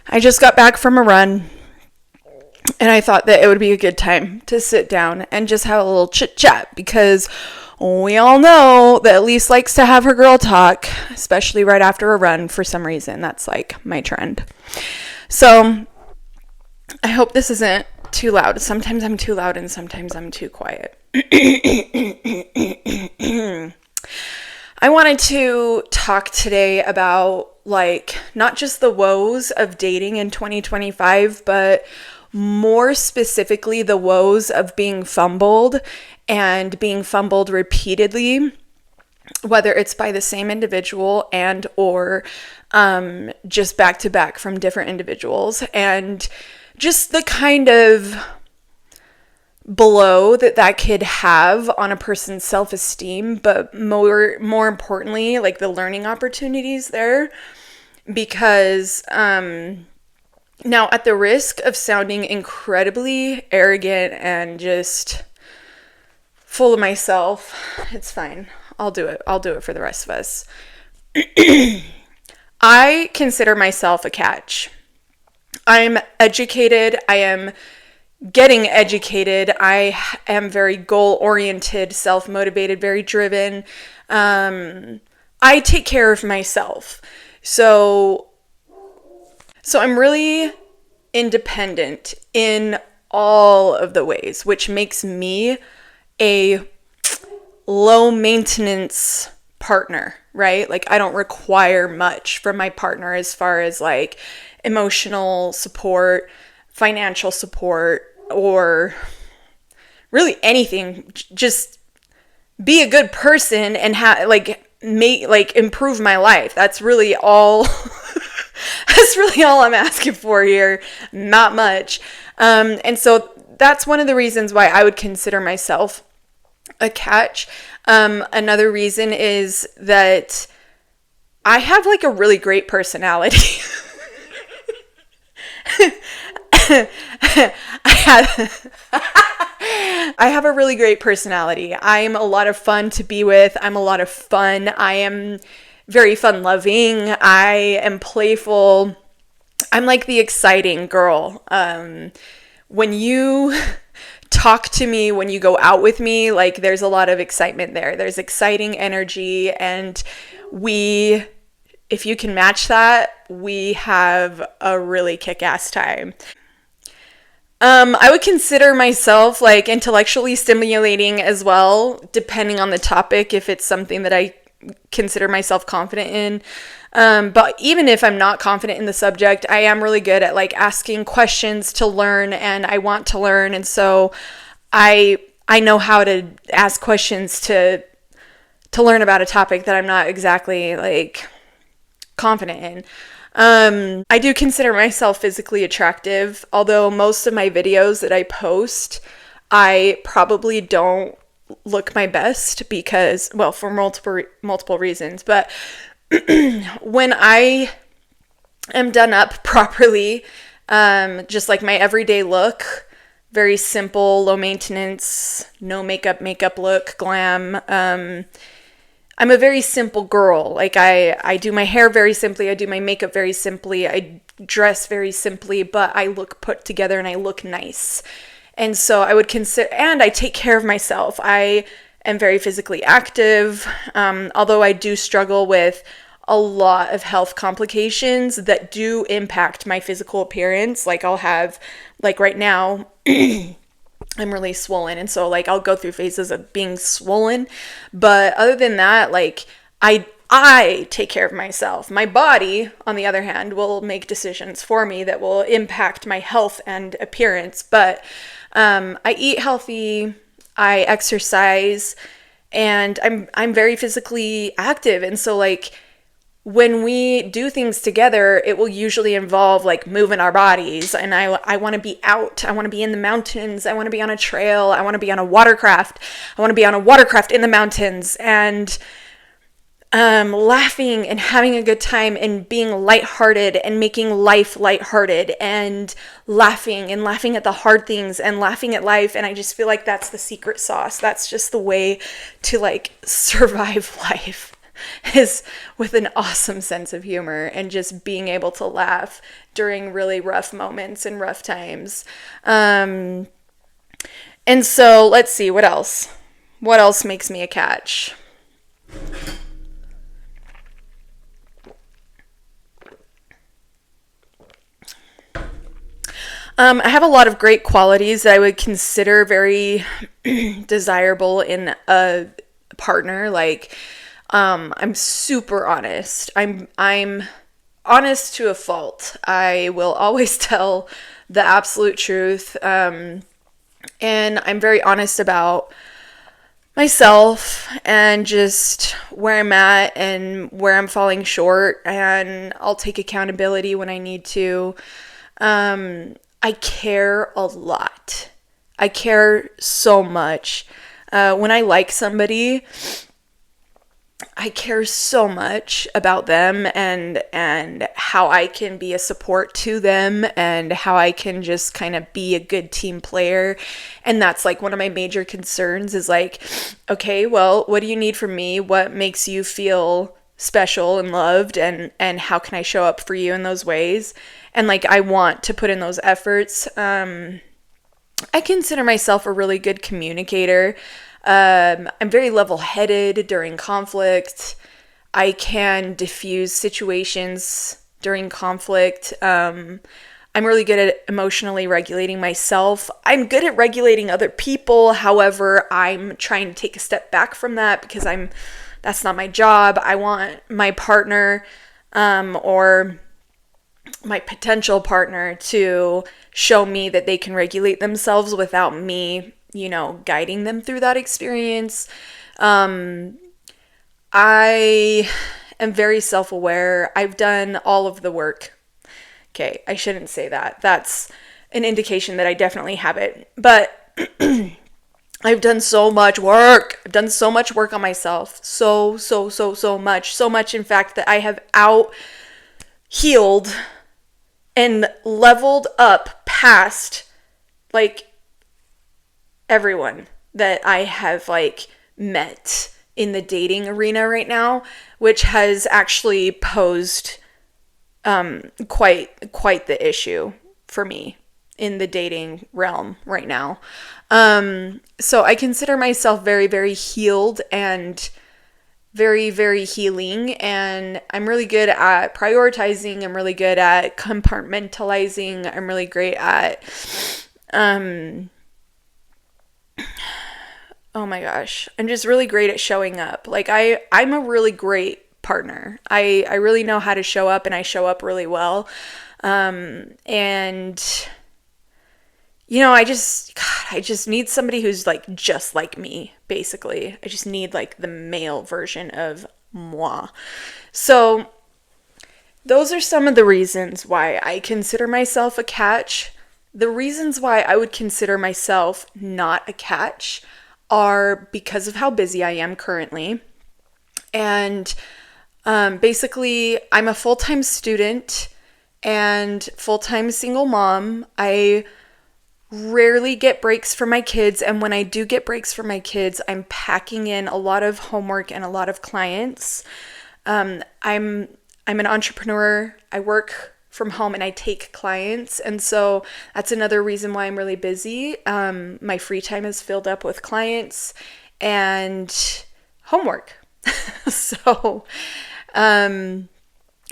I just got back from a run, and I thought that it would be a good time to sit down and just have a little chit chat, because we all know that Elise likes to have her girl talk, especially right after a run for some reason. That's like my trend. So I hope this isn't too loud. Sometimes I'm too loud and sometimes I'm too quiet. I wanted to talk today about like not just the woes of dating in 2025, but more specifically the woes of being fumbled and being fumbled repeatedly, whether it's by the same individual and or just back to back from different individuals, and just the kind of blow that could have on a person's self-esteem, but more importantly, like the learning opportunities there. Because now, at the risk of sounding incredibly arrogant and just full of myself, it's fine. I'll do it. I'll do it for the rest of us. I consider myself a catch. I'm educated. I am getting educated. I am very goal-oriented, self-motivated, very driven. I take care of myself. So I'm really independent in all of the ways, which makes me a low maintenance partner, right? Like I don't require much from my partner as far as like emotional support, financial support, or really anything. Just be a good person and improve my life. That's really all. That's really all I'm asking for here. Not much. And so that's one of the reasons why I would consider myself a catch. Another reason is that I have like a really great personality. I have a really great personality. I'm a lot of fun to be with. I'm a lot of fun. I am very fun-loving. I am playful. I'm like the exciting girl. When you talk to me, when you go out with me, like there's a lot of excitement there. There's exciting energy, and if you can match that, we have a really kick-ass time. I would consider myself like intellectually stimulating as well, depending on the topic, if it's something that I consider myself confident in. But even if I'm not confident in the subject, I am really good at like asking questions to learn, and I want to learn. And so I know how to ask questions to learn about a topic that I'm not exactly like confident in. I do consider myself physically attractive, although most of my videos that I post, I probably don't look my best because, well, for multiple reasons. But when I am done up properly, just like my everyday look, very simple, low maintenance, no makeup look, glam. I'm a very simple girl. Like I do my hair very simply. I do my makeup very simply. I dress very simply, but I look put together and I look nice. And so I would consider, and I take care of myself. I am very physically active, although I do struggle with a lot of health complications that do impact my physical appearance. Like I'll have, like right now, I'm really swollen, and so like I'll go through phases of being swollen, but other than that, like I take care of myself. My body, on the other hand, will make decisions for me that will impact my health and appearance, but I eat healthy, I exercise, and I'm very physically active, and so like when we do things together, it will usually involve like moving our bodies, and I want to be out. I want to be in the mountains. I want to be on a trail. I want to be on a watercraft. I want to be on a watercraft in the mountains, and laughing and having a good time and being lighthearted and making life lighthearted and laughing at the hard things and laughing at life. And I just feel like that's the secret sauce. That's just the way to like survive life. is with an awesome sense of humor and just being able to laugh during really rough moments and rough times. And so let's see, what else? What else makes me a catch? I have a lot of great qualities that I would consider very desirable in a partner. Like, I'm super honest. I'm honest to a fault. I will always tell the absolute truth. And I'm very honest about myself and just where I'm at and where I'm falling short. And I'll take accountability when I need to. I care a lot. I care so much. When I like somebody, I care so much about them and how I can be a support to them and how I can just kind of be a good team player. And that's like one of my major concerns is like, okay, well, what do you need from me? What makes you feel special and loved, and how can I show up for you in those ways? And like, I want to put in those efforts. I consider myself a really good communicator. I'm very level-headed during conflict. I can diffuse situations during conflict. I'm really good at emotionally regulating myself. I'm good at regulating other people. However, I'm trying to take a step back from that because that's not my job. I want my partner, or my potential partner to show me that they can regulate themselves without me, guiding them through that experience. I am very self-aware. I've done all of the work. Okay, I shouldn't say that. That's an indication that I definitely have it. But I've done so much work. I've done so much work on myself. So much. So much, in fact, that I have healed and leveled up past like everyone that I have like met in the dating arena right now, which has actually posed quite the issue for me in the dating realm right now. So I consider myself very, very healed and very, very healing, and I'm really good at prioritizing. I'm really good at compartmentalizing. I'm really great at, oh my gosh, I'm just really great at showing up. Like I'm a really great partner. I really know how to show up, and I show up really well. And I just need somebody who's like just like me, basically. I just need like the male version of moi. So those are some of the reasons why I consider myself a catch. The reasons why I would consider myself not a catch are because of how busy I am currently. And basically, I'm a full-time student and full-time single mom. I rarely get breaks for my kids, and when I do get breaks for my kids, I'm packing in a lot of homework and a lot of clients. I'm an entrepreneur. I work from home and I take clients, and so that's another reason why I'm really busy. My free time is filled up with clients and homework. So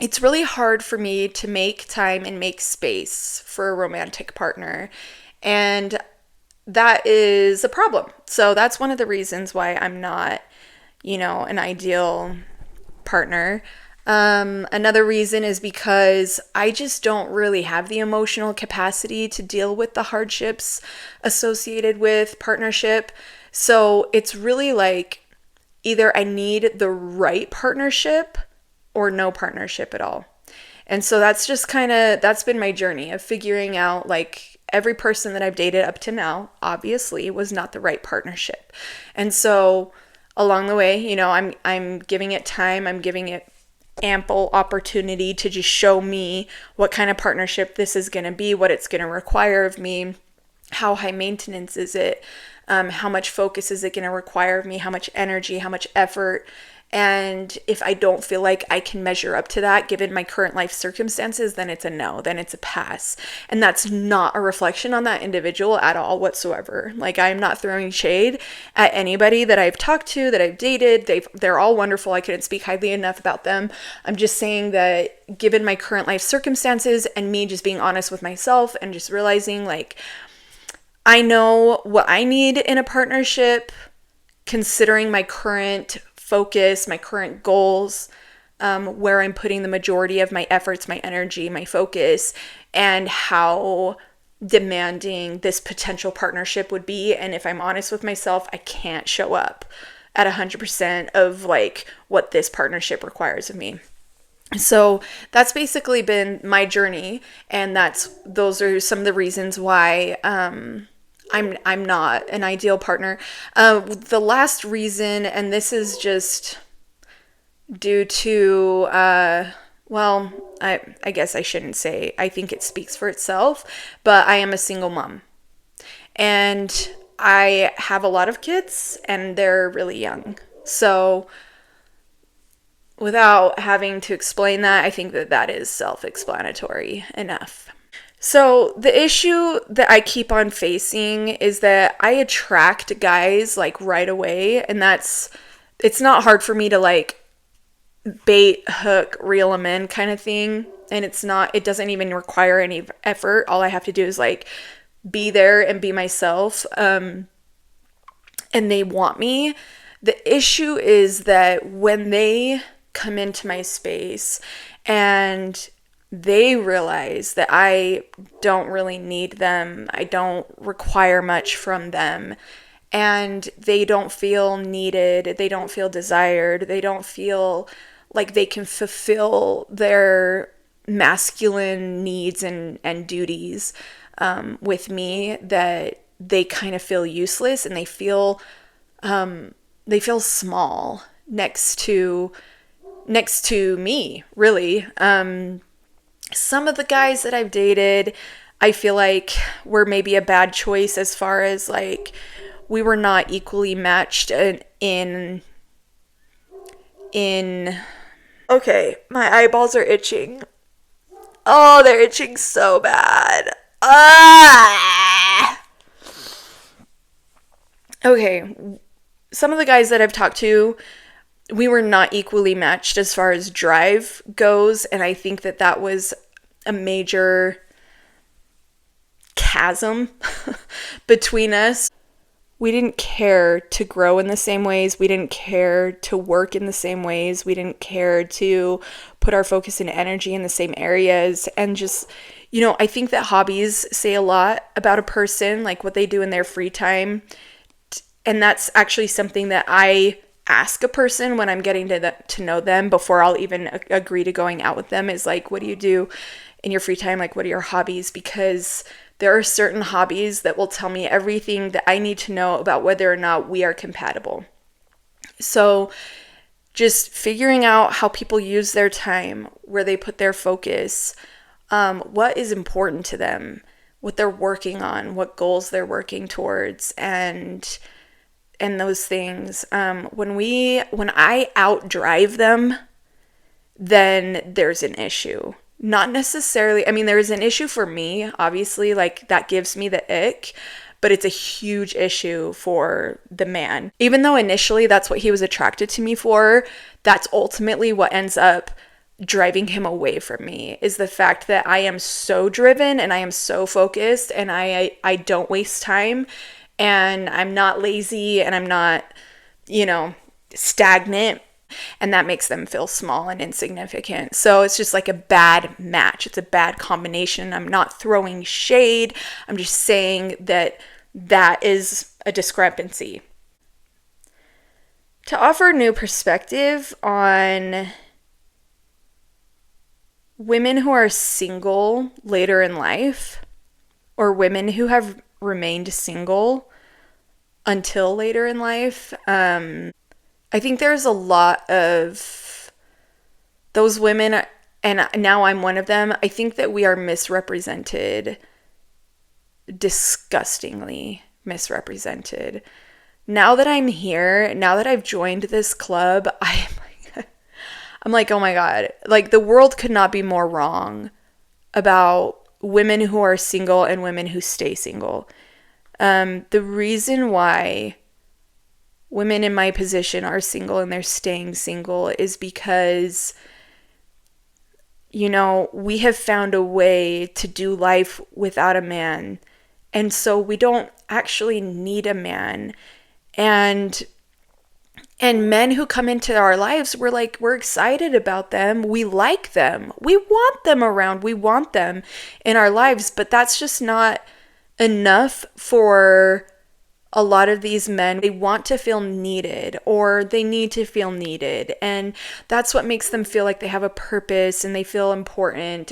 it's really hard for me to make time and make space for a romantic partner. And that is a problem. So that's one of the reasons why I'm not, an ideal partner. Another reason is because I just don't really have the emotional capacity to deal with the hardships associated with partnership. So it's really like either I need the right partnership or no partnership at all. And so that's been my journey of figuring out, like, every person that I've dated up to now, obviously, was not the right partnership. And so along the way, I'm giving it time. I'm giving it ample opportunity to just show me what kind of partnership this is going to be, what it's going to require of me, how high maintenance is it, how much focus is it going to require of me, how much energy, how much effort. And if I don't feel like I can measure up to that, given my current life circumstances, then it's a no, then it's a pass. And that's not a reflection on that individual at all whatsoever. Like, I'm not throwing shade at anybody that I've talked to, that I've dated. They're all wonderful. I couldn't speak highly enough about them. I'm just saying that given my current life circumstances and me just being honest with myself and just realizing, like, I know what I need in a partnership, considering my current focus, my current goals, where I'm putting the majority of my efforts, my energy, my focus, and how demanding this potential partnership would be. And if I'm honest with myself, I can't show up at 100% of like what this partnership requires of me. So that's basically been my journey, and those are some of the reasons why I'm not an ideal partner. The last reason, and this is just due to, I guess I shouldn't say, I think it speaks for itself, but I am a single mom. And I have a lot of kids, and they're really young. So without having to explain that, I think that is self-explanatory enough. So the issue that I keep on facing is that I attract guys like right away, and it's not hard for me to like bait, hook, reel them in kind of thing. And it doesn't even require any effort. All I have to do is like be there and be myself. And they want me. The issue is that when they come into my space and they realize that I don't really need them, I don't require much from them, and they don't feel needed, they don't feel desired, they don't feel like they can fulfill their masculine needs and duties with me, that they kind of feel useless, and they feel small next to me, really. Some of the guys that I've dated, I feel like were maybe a bad choice as far as like we were not equally matched in okay, my eyeballs are itching. Oh, they're itching so bad. Ah! Okay, some of the guys that I've talked to, we were not equally matched as far as drive goes, and I think that was a major chasm between us. We didn't care to grow in the same ways. We didn't care to work in the same ways. We didn't care to put our focus and energy in the same areas. And just, I think that hobbies say a lot about a person, like what they do in their free time. And that's actually something that I ask a person when I'm getting to know them before I'll even agree to going out with them, is like, what do you do in your free time? Like, what are your hobbies? Because there are certain hobbies that will tell me everything that I need to know about whether or not we are compatible. So just figuring out how people use their time, where they put their focus, what is important to them, what they're working on, what goals they're working towards, and those things. When I outdrive them, then there's an issue. Not necessarily, there is an issue for me, obviously, like that gives me the ick, but it's a huge issue for the man. Even though initially that's what he was attracted to me for, that's ultimately what ends up driving him away from me, is the fact that I am so driven and I am so focused, and I don't waste time, and I'm not lazy, and I'm not, stagnant. And that makes them feel small and insignificant. So it's just like a bad match. It's a bad combination. I'm not throwing shade. I'm just saying that is a discrepancy. To offer new perspective on women who are single later in life, or women who have remained single until later in life, I think there's a lot of those women, and now I'm one of them. I think that we are misrepresented, disgustingly misrepresented. Now that I'm here, now that I've joined this club, I'm I'm like, oh my God, like the world could not be more wrong about women who are single and women who stay single. The reason why women in my position are single and they're staying single is because, you know, we have found a way to do life without a man. And so we don't actually need a man. And men who come into our lives, we're excited about them. We like them. We want them around. We want them in our lives. But that's just not enough for a lot of these men. They want to feel needed, or they need to feel needed. And that's what makes them feel like they have a purpose and they feel important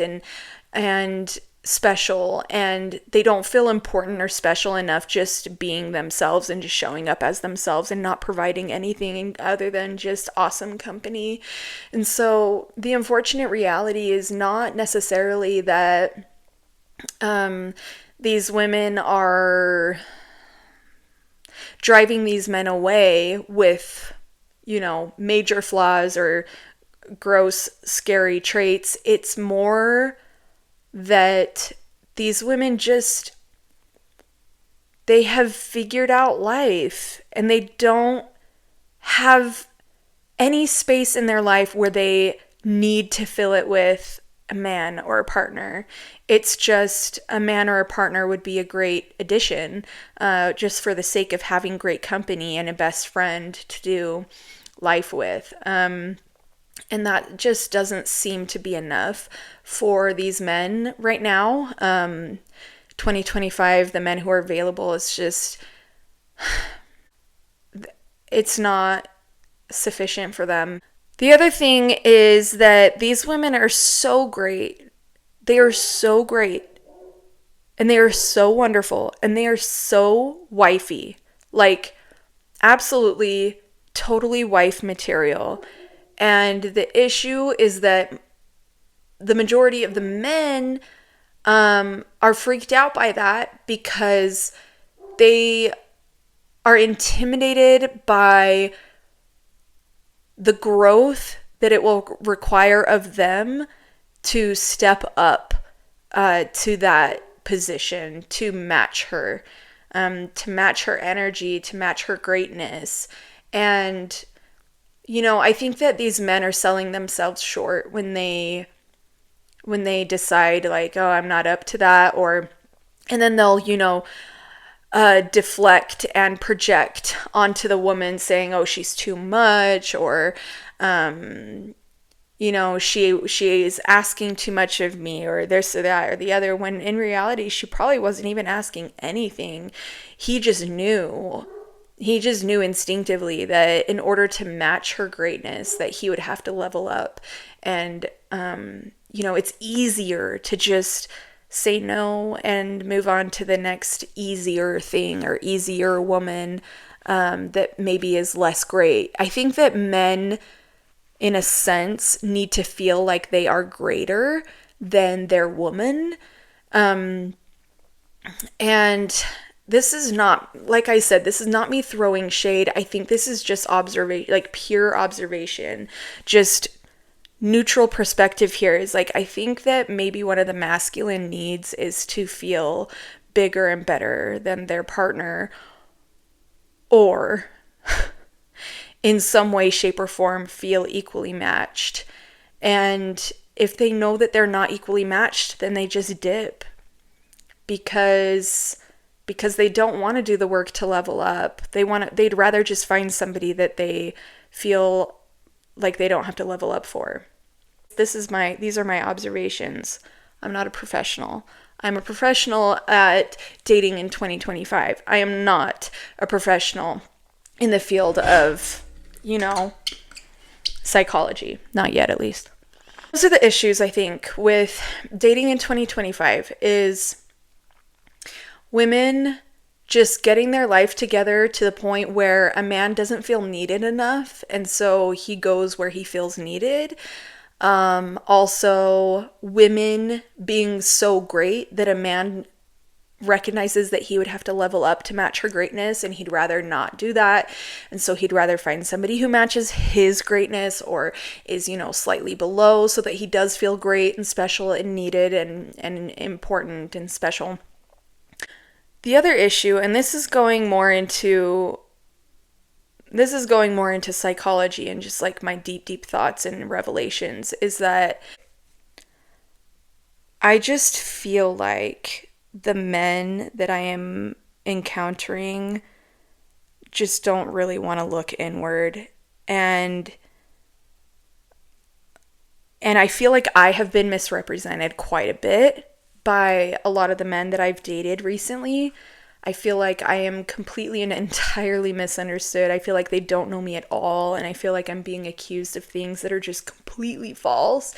and special, and they don't feel important or special enough just being themselves and just showing up as themselves and not providing anything other than just awesome company. And so the unfortunate reality is not necessarily that these women are driving these men away with, you know, major flaws or gross, scary traits. It's more that these women just, they have figured out life and they don't have any space in their life where they need to fill it with a man or a partner. It's just a man or a partner would be a great addition, just for the sake of having great company and a best friend to do life with. And that just doesn't seem to be enough for these men right now. 2025, the men who are available is just, it's not sufficient for them. The other thing is that these women are so great. They are so great. And they are so wonderful. And they are so wifey. Like, absolutely, totally wife material. And the issue is that the majority of the men are freaked out by that because they are intimidated by the growth that it will require of them to step up to that position, to match her energy, to match her greatness. And you know, I think that these men are selling themselves short when they decide like, oh, I'm not up to that, and then they'll, you know, deflect and project onto the woman saying, oh, she's too much, or, you know, she is asking too much of me, or this or that or the other, when in reality, she probably wasn't even asking anything. He just knew instinctively that in order to match her greatness, that he would have to level up. And, you know, it's easier to just say no and move on to the next easier thing or easier woman that maybe is less great. I think that men, in a sense, need to feel like they are greater than their woman. And this is not, like I said, this is not me throwing shade. I think this is just observation, like pure observation, just neutral perspective here is like, I think that maybe one of the masculine needs is to feel bigger and better than their partner, or in some way, shape, or form feel equally matched. And if they know that they're not equally matched, then they just dip because they don't want to do the work to level up. They'd rather just find somebody that they feel like they don't have to level up for. These are my observations. I'm not a professional. I'm a professional at dating in 2025. I am not a professional in the field of, you know, psychology. Not yet, at least. Those are the issues, I think, with dating in 2025 is women just getting their life together to the point where a man doesn't feel needed enough, and so he goes where he feels needed. Also, women being so great that a man recognizes that he would have to level up to match her greatness, and he'd rather not do that. And so he'd rather find somebody who matches his greatness or is, slightly below, so that he does feel great and special and needed and important and special. The other issue, and this is going more into psychology and just like my deep thoughts and revelations, is that I just feel like the men that I am encountering just don't really want to look inward. And I feel like I have been misrepresented quite a bit by a lot of the men that I've dated recently. I feel like I am completely and entirely misunderstood. I feel like they don't know me at all, and I feel like I'm being accused of things that are just completely false.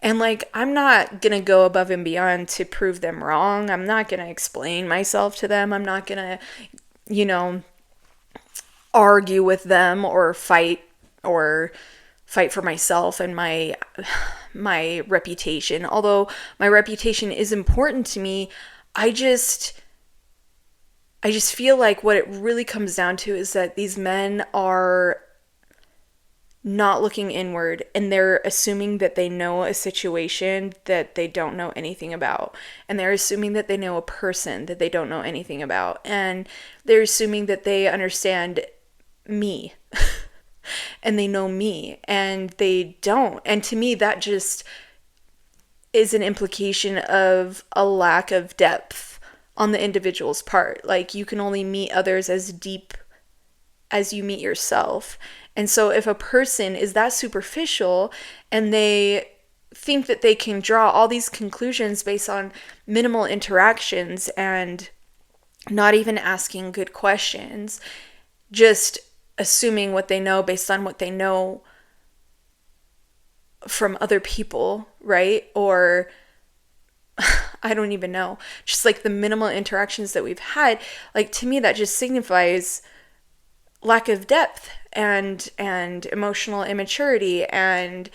And like, I'm not gonna go above and beyond to prove them wrong. I'm not gonna explain myself to them. I'm not gonna, argue with them or fight for myself and my reputation. Although my reputation is important to me, I just feel like what it really comes down to is that these men are not looking inward, and they're assuming that they know a situation that they don't know anything about. And they're assuming that they know a person that they don't know anything about. And they're assuming that they understand me and they know me, and they don't. And to me, that just is an implication of a lack of depth on the individual's part. Like, you can only meet others as deep as you meet yourself. And so if a person is that superficial and they think that they can draw all these conclusions based on minimal interactions and not even asking good questions, just assuming what they know based on what they know from other people, right? Or I don't even know, just like the minimal interactions that we've had, like, to me, that just signifies lack of depth and emotional immaturity and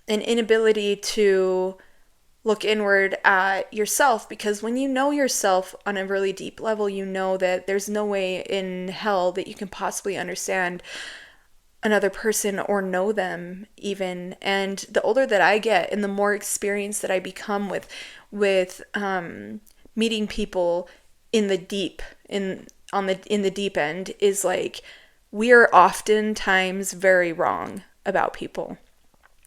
an inability to look inward at yourself. Because when you know yourself on a really deep level, you know that there's no way in hell that you can possibly understand another person or know them even. And the older that I get and the more experienced that I become with meeting people in the deep end, is like, we are oftentimes very wrong about people.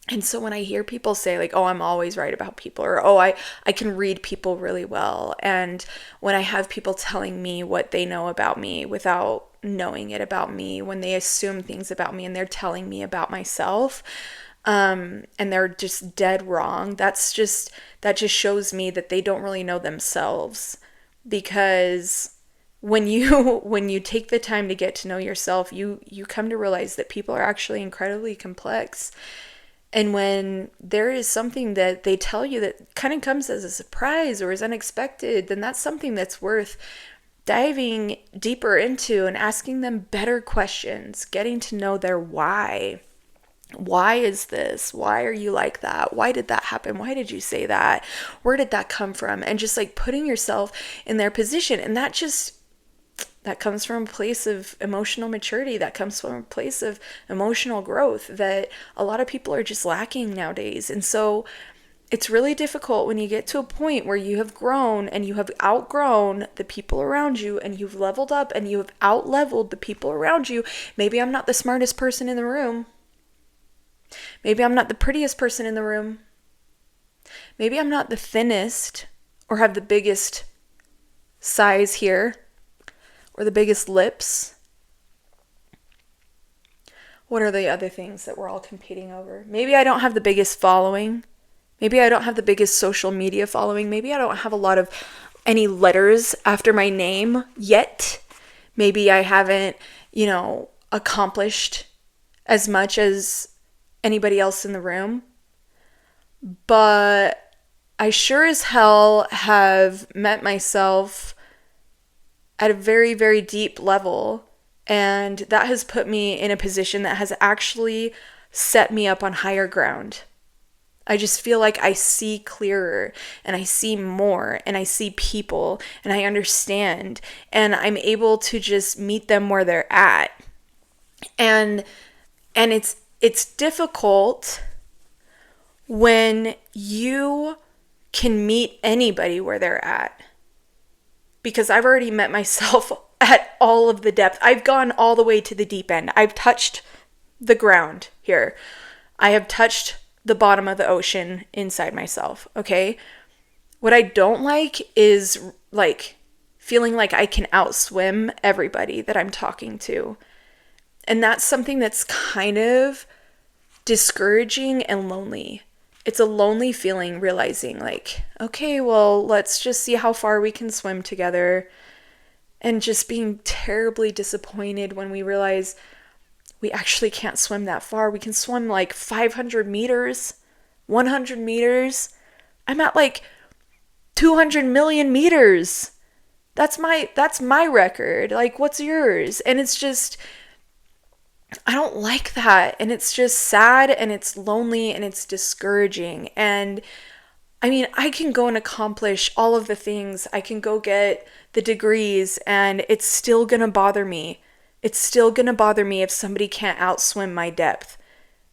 And so when I hear people say like, oh, I'm always right about people, or oh, I can read people really well, and when I have people telling me what they know about me without knowing it about me, when they assume things about me and they're telling me about myself, and they're just dead wrong, that just shows me that they don't really know themselves. Because when you take the time to get to know yourself, you come to realize that people are actually incredibly complex. And when there is something that they tell you that kind of comes as a surprise or is unexpected, then that's something that's worth diving deeper into and asking them better questions, getting to know their why. Why is this? Why are you like that? Why did that happen? Why did you say that? Where did that come from? And just like putting yourself in their position. And that comes from a place of emotional maturity. That comes from a place of emotional growth that a lot of people are just lacking nowadays. And so it's really difficult when you get to a point where you have grown and you have outgrown the people around you, and you've leveled up and you have out-leveled the people around you. Maybe I'm not the smartest person in the room. Maybe I'm not the prettiest person in the room. Maybe I'm not the thinnest or have the biggest size here or the biggest lips. What are the other things that we're all competing over? Maybe I don't have the biggest following. Maybe I don't have the biggest social media following. Maybe I don't have a lot of any letters after my name yet. Maybe I haven't, accomplished as much as anybody else in the room. But I sure as hell have met myself at a very, very deep level. And that has put me in a position that has actually set me up on higher ground. I just feel like I see clearer and I see more and I see people and I understand and I'm able to just meet them where they're at. And it's difficult when you can meet anybody where they're at, because I've already met myself at all of the depth. I've gone all the way to the deep end. I've touched the ground here. I have touched the bottom of the ocean inside myself, okay? What I don't like is like feeling like I can outswim everybody that I'm talking to. And that's something that's kind of discouraging and lonely. It's a lonely feeling, realizing like, okay, well, let's just see how far we can swim together. And just being terribly disappointed when we realize we actually can't swim that far. We can swim like 500 meters, 100 meters. I'm at like 200 million meters. That's my record. Like, what's yours? And it's just, I don't like that. And it's just sad and it's lonely and it's discouraging. And I mean, I can go and accomplish all of the things. I can go get the degrees and it's still gonna bother me. It's still gonna bother me if somebody can't outswim my depth.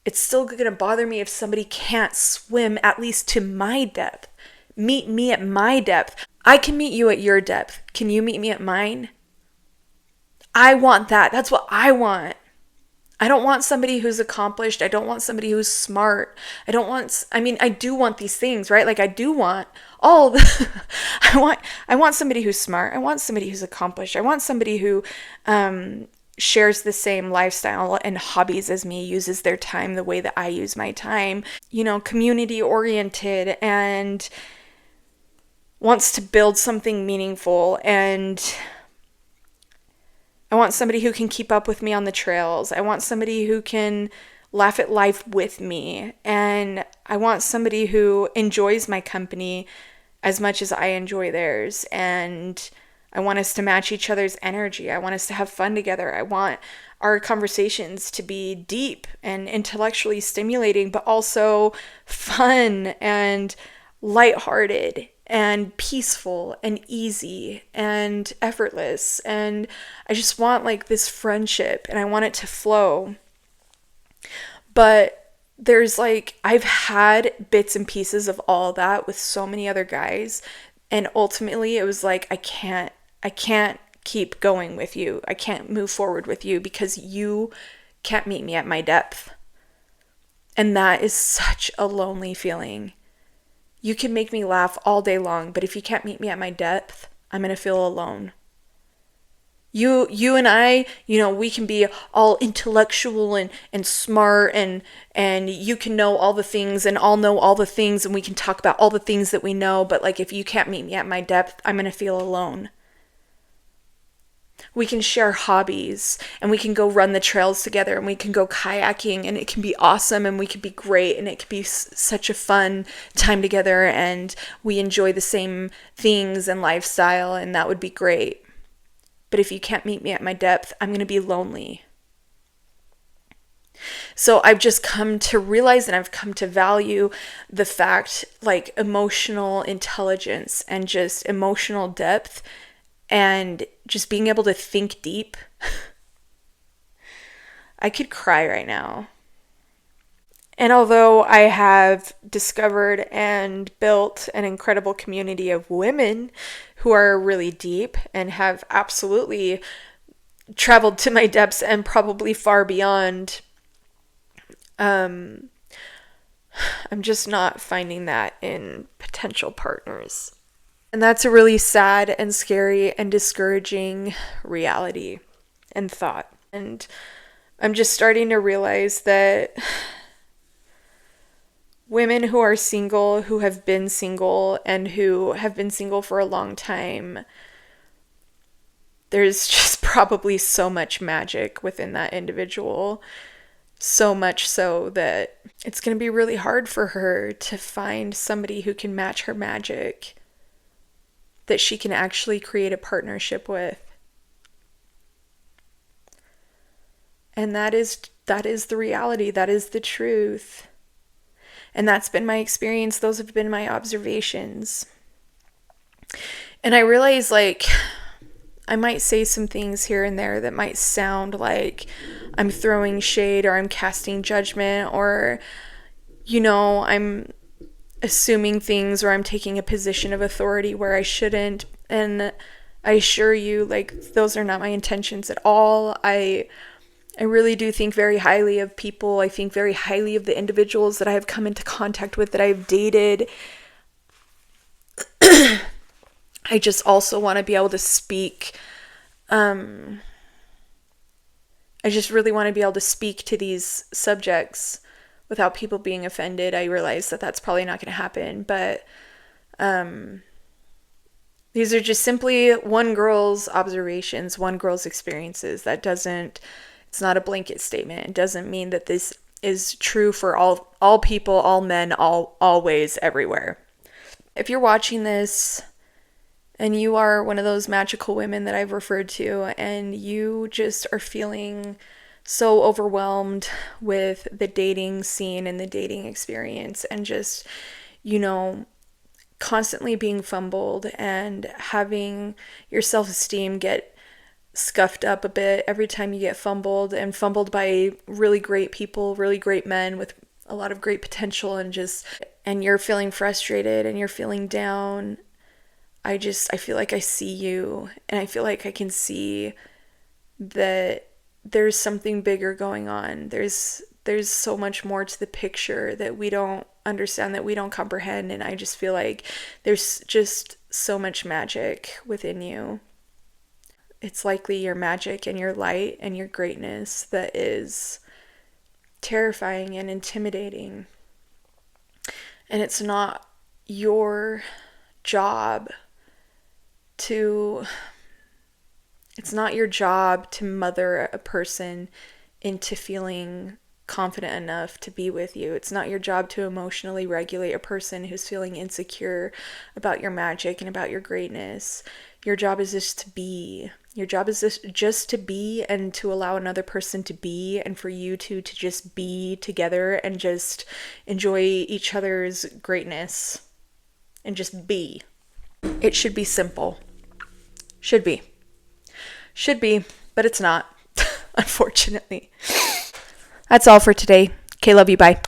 It's still gonna bother me if somebody can't swim at least to my depth. Meet me at my depth. I can meet you at your depth. Can you meet me at mine? I want that. That's what I want. I don't want somebody who's accomplished. I don't want somebody who's smart. I do want these things, right? Like I do want all the, I want somebody who's smart. I want somebody who's accomplished. I want somebody who shares the same lifestyle and hobbies as me, uses their time the way that I use my time, community oriented and wants to build something meaningful. And I want somebody who can keep up with me on the trails. I want somebody who can laugh at life with me. And I want somebody who enjoys my company as much as I enjoy theirs. And I want us to match each other's energy. I want us to have fun together. I want our conversations to be deep and intellectually stimulating, but also fun and lighthearted and peaceful and easy and effortless. And I just want like this friendship and I want it to flow. But there's like, I've had bits and pieces of all that with so many other guys. And ultimately it was like, I can't keep going with you. I can't move forward with you because you can't meet me at my depth. And that is such a lonely feeling. You can make me laugh all day long, but if you can't meet me at my depth, I'm going to feel alone. You and I, we can be all intellectual and smart and you can know all the things and I'll know all the things and we can talk about all the things that we know, but like if you can't meet me at my depth, I'm going to feel alone. We can share hobbies and we can go run the trails together and we can go kayaking and it can be awesome and we can be great and it could be such a fun time together and we enjoy the same things and lifestyle and that would be great. But if you can't meet me at my depth, I'm going to be lonely. So I've just come to realize and I've come to value the fact like emotional intelligence and just emotional depth and just being able to think deep. I could cry right now. And although I have discovered and built an incredible community of women who are really deep and have absolutely traveled to my depths and probably far beyond, I'm just not finding that in potential partners. And that's a really sad and scary and discouraging reality and thought. And I'm just starting to realize that women who are single, who have been single, and who have been single for a long time, there's just probably so much magic within that individual. So much so that it's going to be really hard for her to find somebody who can match her magic, that she can actually create a partnership with. And that is the reality. That is the truth. And that's been my experience. Those have been my observations. And I realize, like, I might say some things here and there that might sound like I'm throwing shade or I'm casting judgment or, I'm assuming things or I'm taking a position of authority where I shouldn't. And I assure you, like, those are not my intentions at all. I really do think very highly of people. I think very highly of the individuals that I have come into contact with, that I've dated. I just also want to be able to speak. I just really want to be able to speak to these subjects without people being offended. I realize that that's probably not going to happen, but these are just simply one girl's observations, one girl's experiences. It's not a blanket statement. It doesn't mean that this is true for all people, all men, always, everywhere. If you're watching this and you are one of those magical women that I've referred to, and you just are feeling so overwhelmed with the dating scene and the dating experience, and just, constantly being fumbled and having your self-esteem get scuffed up a bit every time you get fumbled, and fumbled by really great people, really great men with a lot of great potential, and you're feeling frustrated and you're feeling down. I feel like I see you, and I feel like I can see that there's something bigger going on. There's so much more to the picture that we don't understand, that we don't comprehend, and I just feel like there's just so much magic within you. It's likely your magic and your light and your greatness that is terrifying and intimidating. And it's not your job to mother a person into feeling confident enough to be with you. It's not your job to emotionally regulate a person who's feeling insecure about your magic and about your greatness. Your job is just to be. Your job is just to be, and to allow another person to be, and for you two to just be together and just enjoy each other's greatness and just be. It should be simple. Should be, but it's not, unfortunately. That's all for today. Okay, love you. Bye.